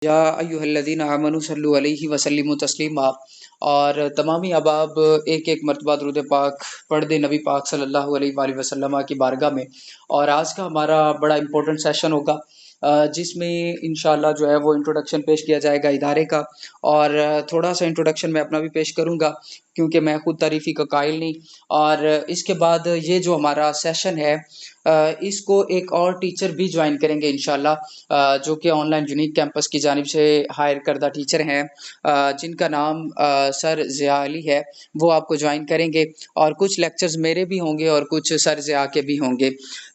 या अय्युहल्लज़ीना आमनू सल्लु अलैहि वसल्लिमु तस्लीमा। और तमाम ही अहबाब एक-एक मर्तबा दुरूद पाक पढ़ दें नबी पाक सल्लल्लाहु अलैहि वसल्लम की बारगाह में। और आज का हमारा बड़ा इम्पोर्टेंट सेशन होगा जिसमें इंशाअल्लाह जो है वो इंट्रोडक्शन पेश किया जाएगा इदारे का। और थोड़ा-सा इंट्रोडक्शन मैं अपना भी पेश करूँगा क्योंकि मैं खुद तारीफ़ी का कायल नहीं। और इसके बाद ये जो हमारा सेशन है इसको एक और टीचर भी जॉइन करेंगे इंशाअल्लाह, जो कि ऑनलाइन यूनिक कैंपस की जानिब से हायर करदा टीचर हैं, जिनका नाम सर ज़िया अली है। वो आपको जॉइन करेंगे और कुछ लेक्चर्स मेरे भी होंगे और कुछ सर ज़िया के भी होंगे।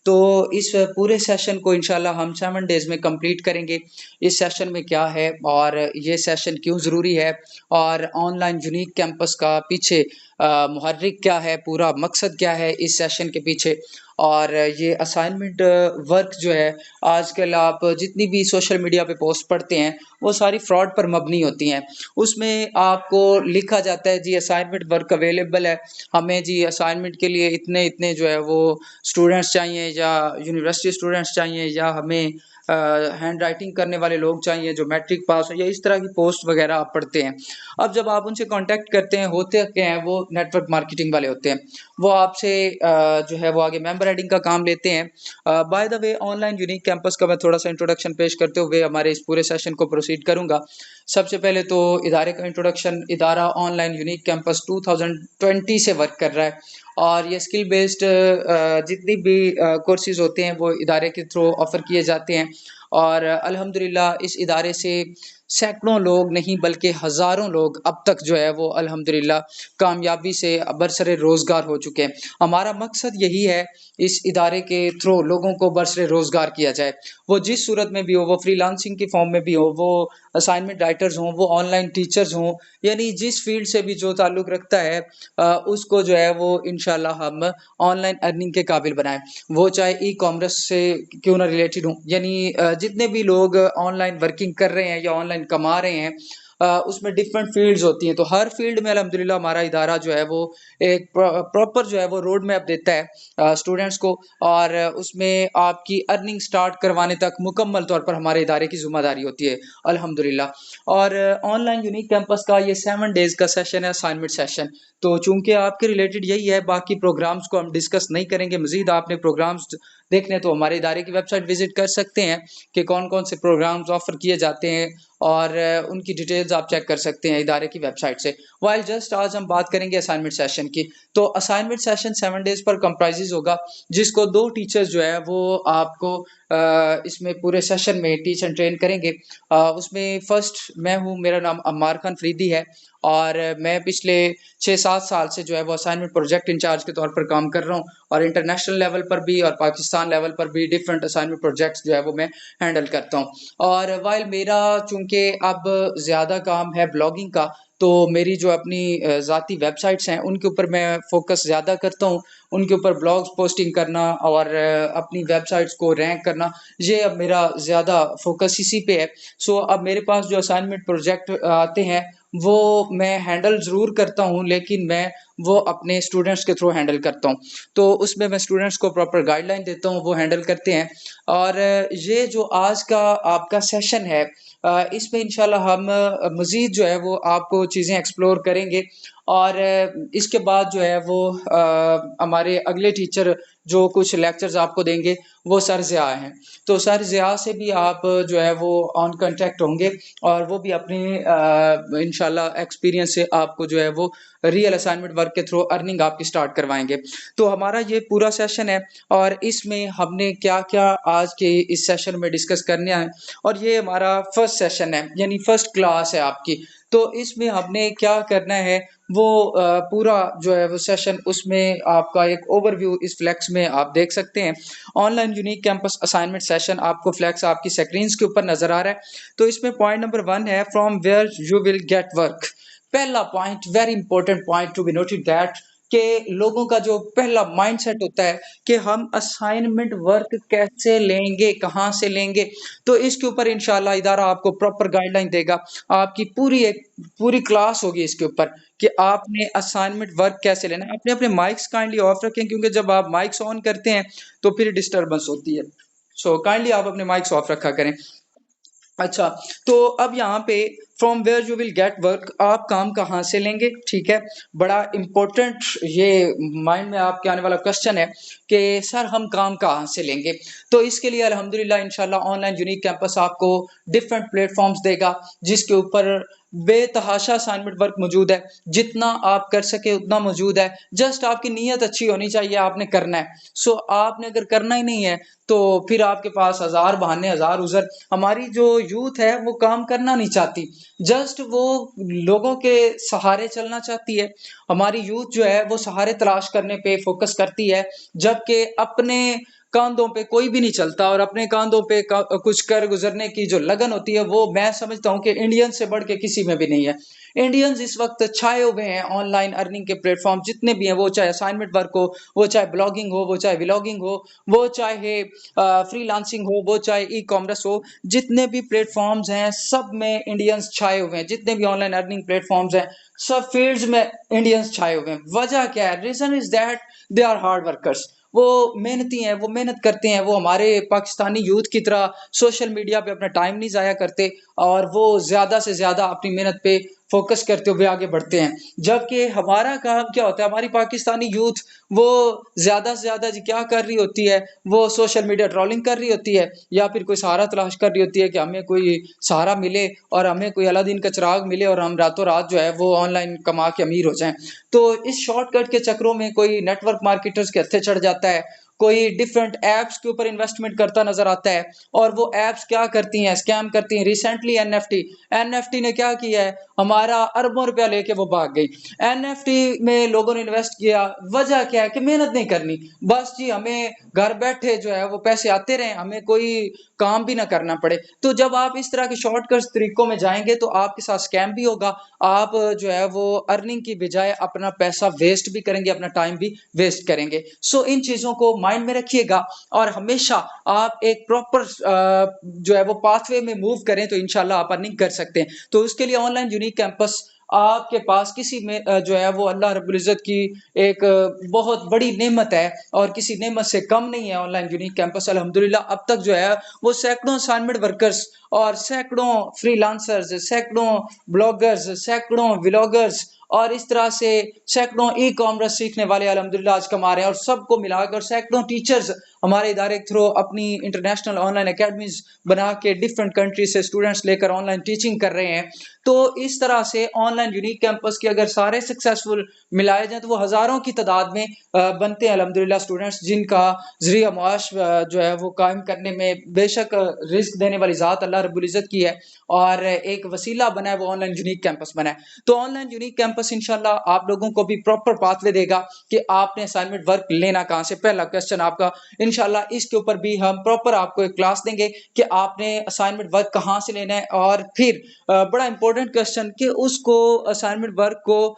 तो इस पूरे सेशन को इंशाअल्लाह हम 7 डेज़ में कंप्लीट करेंगे। इस सेशन में क्या है और ये सेशन क्यों ज़रूरी है और ऑनलाइन यूनिक कैंपस का पीछे मुहर्रिक क्या है, पूरा मकसद क्या है इस सेशन के पीछे। और ये असाइनमेंट वर्क जो है, आजकल आप जितनी भी सोशल मीडिया पे पोस्ट पढ़ते हैं, वो सारी फ्रॉड पर मबनी होती हैं। उसमें आपको लिखा जाता है जी असाइनमेंट वर्क अवेलेबल है, हमें जी असाइनमेंट के लिए इतने-इतने जो है वो स्टूडेंट्स चाहिए या यूनिवर्सिटी स्टूडेंट्स चाहिए या हमें हैंड राइटिंग करने वाले लोग चाहिए जो मैट्रिक पास हो, या इस तरह की पोस्ट वगैरह आप पढ़ते हैं। अब जब आप उनसे कॉन्टैक्ट करते हैं, होते क्या हैं, वो नेटवर्क मार्केटिंग वाले होते हैं। वो आपसे जो है वो आगे मेंबर एडिंग का काम लेते हैं। By the way online unique campus का मैं थोड़ा-सा इंट्रोडक्शन पेश करते हुए हमारे इस पूरे सेशन को प्रोसीड करूँगा। सबसे पहले तो इदारे का इंट्रोडक्शन। इदारा ऑनलाइन यूनिक कैंपस 2020 से वर्क कर रहा है और ये स्किल बेस्ड जितनी भी कोर्सेज़ होते हैं वो इदारे के थ्रू ऑफ़र किए जाते हैं। और अल्हम्दुलिल्लाह इस इदारे से सैकड़ों लोग नहीं बल्कि हज़ारों लोग अब तक जो है वो अल्हम्दुलिल्लाह कामयाबी से बरसरे रोज़गार हो चुके हैं। हमारा मकसद यही है इस इदारे के थ्रू लोगों को बरसरे रोज़गार किया जाए। वो जिस सूरत में भी हो, वो फ्रीलांसिंग की फ़ॉर्म में भी हो, वो असाइनमेंट राइटर्स हों, वो ऑनलाइन टीचर्स हों, यानी जिस फ़ील्ड से भी जो ताल्लुक़ रखता है उसको जो है वो इंशाअल्लाह हम ऑनलाइन अर्निंग के काबिल बनाएँ। वो चाहे ई-कॉमर्स से क्यों ना रिलेटेड हों, यानी जितने भी लोग ऑनलाइन वर्किंग कर रहे हैं या ऑनलाइन कमा रहे हैं, उसमें डिफरेंट फ़ील्ड्स होती हैं। तो हर फ़ील्ड में अल्हम्दुलिल्लाह हमारा इदारा जो है वो एक प्रॉपर जो है वो रोड मैप देता है स्टूडेंट्स को। और उसमें आपकी अर्निंग स्टार्ट करवाने तक मुकम्मल तौर पर हमारे इदारे की ज़िम्मेदारी होती है अल्हम्दुलिल्लाह। और ऑनलाइन यूनिक कैंपस का ये 7 डेज़ का सेशन है, असाइनमेंट सेशन। तो चूँकि आपके रिलेटेड यही है, बाकी प्रोग्राम्स को हम डिस्कस नहीं करेंगे। मज़ीद आपने प्रोग्राम्स देखने तो हमारे इदारे की वेबसाइट विज़िट कर सकते हैं कि कौन-कौन से प्रोग्राम्स ऑफ़र किए जाते हैं और उनकी डिटेल्स आप चेक कर सकते हैं इदारे की वेबसाइट से। व्हाइल जस्ट आज हम बात करेंगे असाइनमेंट सेशन की। तो असाइनमेंट सेशन 7 डेज़ पर कंप्राइज़ेज़ होगा, जिसको 2 टीचर्स जो है वो आपको इसमें पूरे सेशन में टीच एंड ट्रेन करेंगे। उसमें फर्स्ट मैं हूँ, मेरा नाम अम्मार खान फ़रीदी है और मैं पिछले 6-7 साल से जो है वो असाइनमेंट प्रोजेक्ट इंचार्ज के तौर पर काम कर रहा हूँ और इंटरनेशनल लेवल पर भी और पाकिस्तान लेवल पर भी डिफरेंट असाइनमेंट प्रोजेक्ट्स जो है वो मैं हैंडल करता हूँ। और व्हाइल मेरा चूँकि अब ज़्यादा काम है ब्लॉगिंग का, तो मेरी जो अपनी ज़ाती वेबसाइट्स हैं, उनके ऊपर मैं फ़ोकस ज़्यादा करता हूँ। उनके ऊपर ब्लॉग्स पोस्टिंग करना और अपनी वेबसाइट्स को रैंक करना, ये अब मेरा ज़्यादा फ़ोकस इसी पे है। सो अब मेरे पास जो असाइनमेंट प्रोजेक्ट आते हैं, वो मैं हैंडल ज़रूर करता हूँ, लेकिन मैं वो अपने स्टूडेंट्स के थ्रू हैंडल करता हूँ। तो उसमें मैं स्टूडेंट्स को प्रॉपर गाइडलाइन देता हूँ, वो हैंडल करते हैं। और ये जो आज का आपका सेशन है, इसमें इंशाल्लाह हम मज़ीद जो है वो आपको चीज़ें एक्सप्लोर करेंगे। और इसके बाद जो है वो हमारे अगले टीचर जो कुछ लेक्चर्स आपको देंगे, वो सर ज़िया हैं। तो सर ज़िया से भी आप जो है वो ऑन कॉन्टैक्ट होंगे और वो भी अपने इंशाल्लाह एक्सपीरियंस से आपको जो है वो रियल असाइनमेंट वर्क के थ्रू अर्निंग आपकी स्टार्ट करवाएँगे। तो हमारा ये पूरा सेशन है और इसमें हमने क्या-क्या आज के इस सेशन में डिस्कस करना है, और ये हमारा फर्स्ट सेशन है, यानी फर्स्ट क्लास है आपकी। तो इसमें हमने क्या करना है, वो पूरा जो है वो सेशन, उसमें आपका एक ओवरव्यू इस फ्लेक्स में आप देख सकते हैं। Online unique campus assignment session आपको फ्लेक्स आपकी स्क्रीन्स के ऊपर नज़र आ रहा है। तो इसमें पॉइंट नंबर 1 है, from where you will get work. पहला point, very important point to be noted that, कि लोगों का जो पहला माइंडसेट होता है कि हम असाइनमेंट वर्क कैसे लेंगे, कहाँ से लेंगे। तो इसके ऊपर इंशाल्लाह इदारा आपको प्रॉपर गाइडलाइन देगा। आपकी पूरी क्लास होगी इसके ऊपर कि आपने असाइनमेंट वर्क कैसे लेना है। अपने-अपने माइक्स काइंडली ऑफ रखें, क्योंकि जब आप माइक्स ऑन करते हैं तो फिर डिस्टर्बेंस होती है। सो काइंडली आप अपने माइक्स ऑफ रखा करें। अच्छा, तो अब यहाँ पे from where you will get work, आप काम कहाँ से लेंगे, ठीक है। बड़ा इम्पोर्टेंट ये माइंड में आपके आने वाला क्वेश्चन है कि सर हम काम कहाँ से लेंगे। तो इसके लिए अल्हम्दुलिल्लाह इंशाल्लाह ऑनलाइन यूनिक कैंपस आपको डिफरेंट प्लेटफॉर्म्स देगा, जिसके ऊपर बेतहाशा असाइनमेंट वर्क मौजूद है। जितना आप कर सके उतना मौजूद है। जस्ट आपकी नीयत अच्छी होनी चाहिए, आपने करना है। सो आपने अगर करना ही नहीं है तो फिर आपके पास हजार बहाने, हजार उज़र। हमारी जो यूथ है वो काम करना नहीं चाहती, जस्ट वो लोगों के सहारे चलना चाहती है। हमारी यूथ जो है वो सहारे तलाश करने पे फोकस करती है, जबकि अपने कांधों पे कोई भी नहीं चलता, और अपने कांधों पे कुछ कर गुजरने की जो लगन होती है वो मैं समझता हूँ कि इंडियन से बढ़ के किसी में भी नहीं है। इंडियंस इस वक्त छाए हुए हैं ऑनलाइन अर्निंग के प्लेटफॉर्म जितने भी हैं, वो चाहे असाइनमेंट वर्क हो, वो चाहे ब्लॉगिंग हो, वो चाहे व्लॉगिंग हो, वो चाहे फ्रीलांसिंग हो, वो चाहे ई कॉमर्स हो। जितने भी प्लेटफॉर्म्स हैं सब में इंडियंस छाए हुए हैं। जितने भी ऑनलाइन अर्निंग प्लेटफॉर्म्स हैं सब फील्ड्स में इंडियंस छाए हुए हैं। वजह क्या है? Reason is that they are hard workers. वो मेहनती हैं, वो मेहनत करते हैं। वो हमारे पाकिस्तानी यूथ की तरह सोशल मीडिया पे अपना टाइम नहीं जाया करते, और वो ज्यादा से ज्यादा अपनी मेहनत पे फोकस करते हुए आगे बढ़ते हैं। जबकि हमारा काम क्या होता है? हमारी पाकिस्तानी यूथ वो ज्यादा से ज्यादा जी क्या कर रही होती है? वो सोशल मीडिया ट्रोलिंग कर रही होती है, या फिर कोई सहारा तलाश कर रही होती है कि हमें कोई सहारा मिले और हमें कोई अलादीन का चिराग मिले और हम रातों रात जो है वो ऑनलाइन कमा के अमीर हो जाएं। तो इस शॉर्टकट के चक्रों में कोई नेटवर्क मार्केटर्स के हत्थे चढ़ जाता है, कोई डिफरेंट एप्स के ऊपर इन्वेस्टमेंट करता नजर आता है। और वो एप्स क्या करती हैं? स्कैम करती हैं। रिसेंटली एनएफटी एनएफटी ने क्या किया है? हमारा अरबों रुपया लेके वो भाग गई। एनएफटी में लोगों ने इन्वेस्ट किया, वजह क्या है? कि मेहनत नहीं करनी, बस जी हमें घर बैठे जो है वो पैसे आते रहे, हमें कोई काम भी ना करना पड़े। तो जब आप इस तरह के शॉर्टकट तरीकों में जाएंगे तो आपके साथ स्कैम भी होगा। आप जो है वो अर्निंग की बजाय अपना पैसा वेस्ट भी करेंगे, अपना टाइम भी वेस्ट करेंगे। सो इन चीजों को माइंड में रखिएगा, और हमेशा आप एक प्रॉपर जो है वो पाथवे में मूव करें तो इंशाल्लाह आप अर्निंग कर सकते हैं। तो उसके लिए ऑनलाइन यूनिक कैंपस आपके पास किसी में जो है वो अल्लाह रब्बुल इज्जत की एक बहुत बड़ी नेमत है, और किसी नेमत से कम नहीं है। ऑनलाइन यूनिक कैंपस अल्हम्दुलिल्लाह अब तक जो है वो सैकड़ों असाइनमेंट वर्कर्स और सैकड़ों फ्रीलांसर्स, सैकड़ों ब्लॉगर्स, सैकड़ों व्लॉगर्स, और इस तरह से सैकड़ों ई कॉमर्स सीखने वाले अल्हम्दुलिल्लाह आज कमा रहे हैं। और सबको मिलाकर सैकड़ों टीचर्स हमारे इदारे के थ्रू अपनी इंटरनेशनल ऑनलाइन एकेडमीज बना के डिफरेंट कंट्री से स्टूडेंट्स लेकर ऑनलाइन टीचिंग कर रहे हैं। तो इस तरह से ऑनलाइन यूनिक कैंपस के अगर सारे सक्सेसफुल मिलाए जाए तो वो हजारों की तादाद में बनते हैं अल्हम्दुलिल्लाह स्टूडेंट्स, जिनका जरिया मुआश जो है वो कायम करने में बेशक रिस्क देने वाली ज़ात अल्लाह रब्बुल इज़्ज़त की है, और एक वसीला बना है वो ऑनलाइन यूनिक कैंपस बना है। तो ऑनलाइन यूनिक कैंपस इंशाल्लाह आप लोगों को भी प्रॉपर पाथवे देगा कि आपने असाइनमेंट वर्क लेना कहाँ से। पहला क्वेश्चन आपका इंशाल्लाह इसके ऊपर भी हम प्रॉपर आपको एक क्लास देंगे कि आपने असाइनमेंट वर्क कहाँ से लेना है। और फिर बड़ा इंपॉर्टेंट क्वेश्चन कि उसको असाइनमेंट वर्क को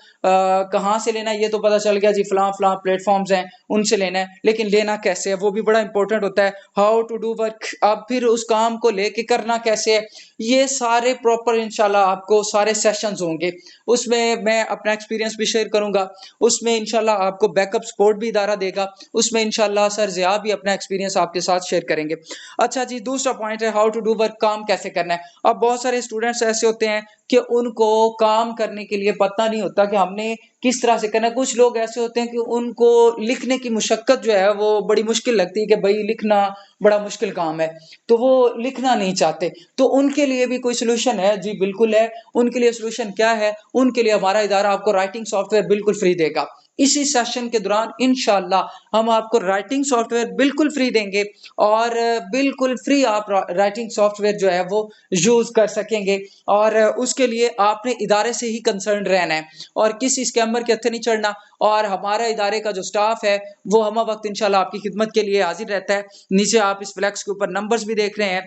कहाँ से लेना है। ये तो पता चल गया जी फलां फलां प्लेटफॉर्म्स हैं उनसे लेना है, लेकिन लेना कैसे है वो भी बड़ा इंपॉर्टेंट होता है। हाउ टू डू वर्क, अब फिर उस काम को लेके करना कैसे है, ये सारे प्रॉपर इंशाल्लाह आपको सारे सेशंस होंगे। उसमें मैं अपना एक्सपीरियंस भी शेयर करूंगा, उसमें इंशाल्लाह आपको बैकअप सपोर्ट भी इदारा देगा, उसमें इंशाल्लाह सर ज़िया भी अपना एक्सपीरियंस आपके साथ शेयर करेंगे। अच्छा जी, दूसरा पॉइंट है हाउ टू डू वर्क, काम कैसे करना है। अब बहुत सारे स्टूडेंट्स ऐसे होते हैं कि उनको काम करने के लिए पता नहीं होता कि हमने किस तरह से करना है। कुछ लोग ऐसे होते हैं कि उनको लिखने की मुशक्कत जो है वो बड़ी मुश्किल लगती है कि भाई लिखना बड़ा मुश्किल काम है, तो वो लिखना नहीं चाहते। तो उनके लिए भी कोई सॉल्यूशन है? जी बिल्कुल है। उनके लिए सॉल्यूशन क्या है? उनके लिए हमारा इदारा आपको राइटिंग सॉफ्टवेयर बिल्कुल फ्री देगा। इसी सेशन के दौरान इंशाल्लाह हम आपको राइटिंग सॉफ्टवेयर बिल्कुल फ्री देंगे, और बिल्कुल फ्री आप राइटिंग सॉफ्टवेयर जो है वो यूज कर सकेंगे। और उसके लिए आपने इदारे से ही कंसर्न रहना है, और किसी स्कैमर के हत्थे नहीं चढ़ना। और हमारा इदारे का जो स्टाफ है वो हम वक्त इंशाल्लाह आपकी खिदमत के लिए हाजिर रहता है। नीचे आप इस फ्लैक्स के ऊपर नंबर्स भी देख रहे हैं,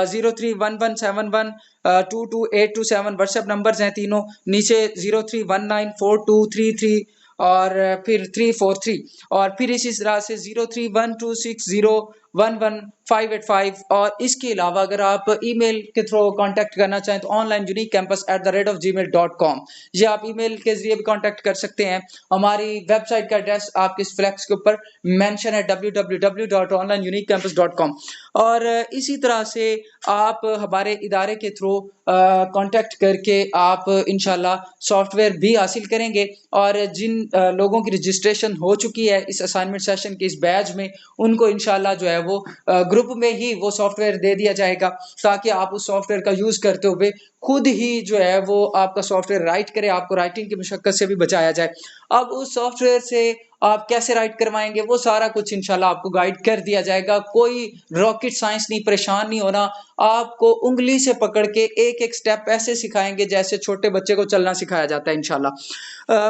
031171122827 व्हाट्सएप नंबर्स हैं तीनों। नीचे 03194233 और फिर 343, और फिर इसी तरह से 031260 11585। और इसके अलावा अगर आप ईमेल के थ्रू कांटेक्ट करना चाहें तो onlineuniquecampus@gmail.com, ये आप ईमेल के जरिए भी कांटेक्ट कर सकते हैं। हमारी वेबसाइट का एड्रेस आपके इस फ्लैक्स के ऊपर मेंशन है, www.onlineuniquecampus.com। और इसी तरह से आप हमारे इदारे के थ्रू कांटेक्ट करके आप इंशाल्लाह सॉफ्टवेयर भी हासिल करेंगे। और जिन लोगों की रजिस्ट्रेशन हो चुकी है इस असाइनमेंट सेशन के इस बैच में, उनको इंशाल्लाह जो है वो ग्रुप में ही वो सॉफ्टवेयर दे दिया जाएगा, ताकि आप उस सॉफ्टवेयर का यूज करते हुए खुद ही जो है वो आपका सॉफ्टवेयर राइट करे, आपको राइटिंग की मशक्कत से भी बचाया जाए। अब उस सॉफ्टवेयर से आप कैसे राइट करवाएंगे वो सारा कुछ इंशाल्लाह आपको गाइड कर दिया जाएगा। कोई रॉकेट साइंस नहीं, परेशान नहीं होना। आपको उंगली से पकड़ के एक एक स्टेप ऐसे सिखाएंगे जैसे छोटे बच्चे को चलना सिखाया जाता है इंशाल्लाह।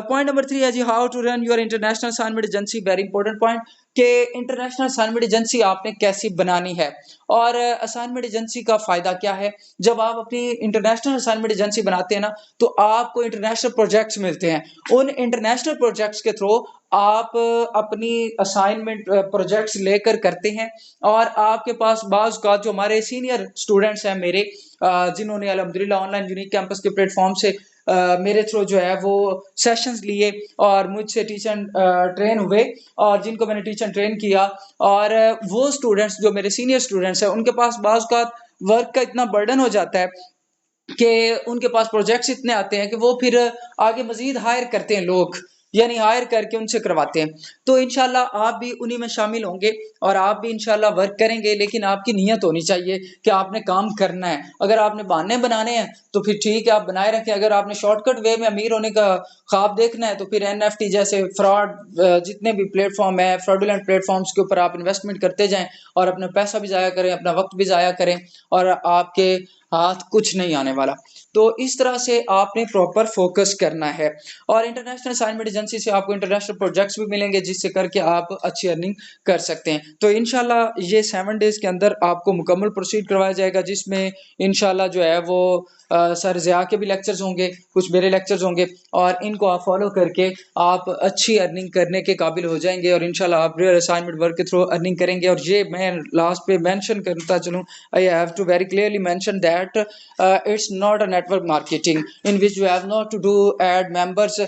पॉइंट नंबर 3 है जी, how to run your international assignment agency. Very important point कि इंटरनेशनल असाइनमेंट एजेंसी आपने कैसी बनानी है और असाइनमेंट एजेंसी का फायदा क्या है। जब आप अपनी इंटरनेशनल असाइनमेंट एजेंसी बनाते हैं ना, तो आपको इंटरनेशनल प्रोजेक्ट्स मिलते हैं। उन इंटरनेशनल प्रोजेक्ट्स के थ्रू आप अपनी असाइनमेंट प्रोजेक्ट्स लेकर करते हैं। और आपके पास बाज़ का जो हमारे सीनियर स्टूडेंट्स हैं मेरे, जिन्होंने अल्हम्दुलिल्लाह ऑनलाइन यूनिक कैंपस के प्लेटफॉर्म से मेरे थ्रू जो है वो सेशंस लिए और मुझसे टीचर ट्रेन हुए, और जिनको मैंने टीचर ट्रेन किया। और वो स्टूडेंट्स जो मेरे सीनियर स्टूडेंट्स हैं, उनके पास बाज़ का वर्क का इतना बर्डन हो जाता है कि उनके पास प्रोजेक्ट्स इतने आते हैं कि वो फिर आगे मजीद हायर करते हैं लोग, यानी हायर करके उनसे करवाते हैं। तो इंशाल्लाह आप भी उन्हीं में शामिल होंगे और आप भी इंशाल्लाह वर्क करेंगे, लेकिन आपकी नीयत होनी चाहिए कि आपने काम करना है। अगर आपने बहाने बनाने हैं तो फिर ठीक है, आप बनाए रखें। अगर आपने शॉर्टकट वे में अमीर होने का ख्वाब देखना है तो फिर एनएफटी जैसे फ्रॉड जितने भी प्लेटफॉर्म है, फ्रॉडुलेंट प्लेटफॉर्म्स के ऊपर आप इन्वेस्टमेंट करते जाएं और अपना पैसा भी ज़ाया करें, अपना वक्त भी ज़ाया करें, और आपके हाथ कुछ नहीं आने वाला। तो इस तरह से आपने प्रॉपर फोकस करना है। और इंटरनेशनल असाइनमेंट एजेंसी से आपको इंटरनेशनल प्रोजेक्ट्स भी मिलेंगे, जिससे करके आप अच्छी अर्निंग कर सकते हैं। तो इंशाल्लाह ये 7 डेज के अंदर आपको मुकम्मल प्रोसीड करवाया जाएगा, जिसमें इंशाल्लाह जो है वो सर ज़िया के भी लेक्चर्स होंगे, कुछ मेरे लेक्चर्स होंगे, और इनको आप फॉलो करके आप अच्छी अर्निंग करने के काबिल हो जाएंगे। और इंशाल्लाह आप रियल असाइनमेंट वर्क के थ्रू अर्निंग करेंगे। और ये मैं लास्ट पे मेंशन करता चलूँ, I have to very clearly mention that it's not a network marketing in which you have not to do add members,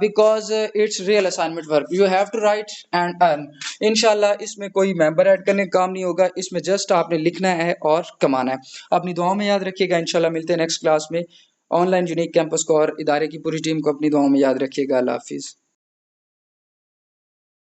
because it's real assignment work, you have to write and earn। इंशाल्लाह इसमें कोई member add करने का काम नहीं होगा, इसमें just आपने लिखना है और कमाना है। अपनी दुआओं में याद रखिएगा। इंशाल्लाह मिलते हैं नेक्स्ट क्लास में। ऑनलाइन यूनिक कैंपस को और इदारे की पूरी टीम को अपनी दुआओं में याद रखिएगा। अल्लाह हाफिज़।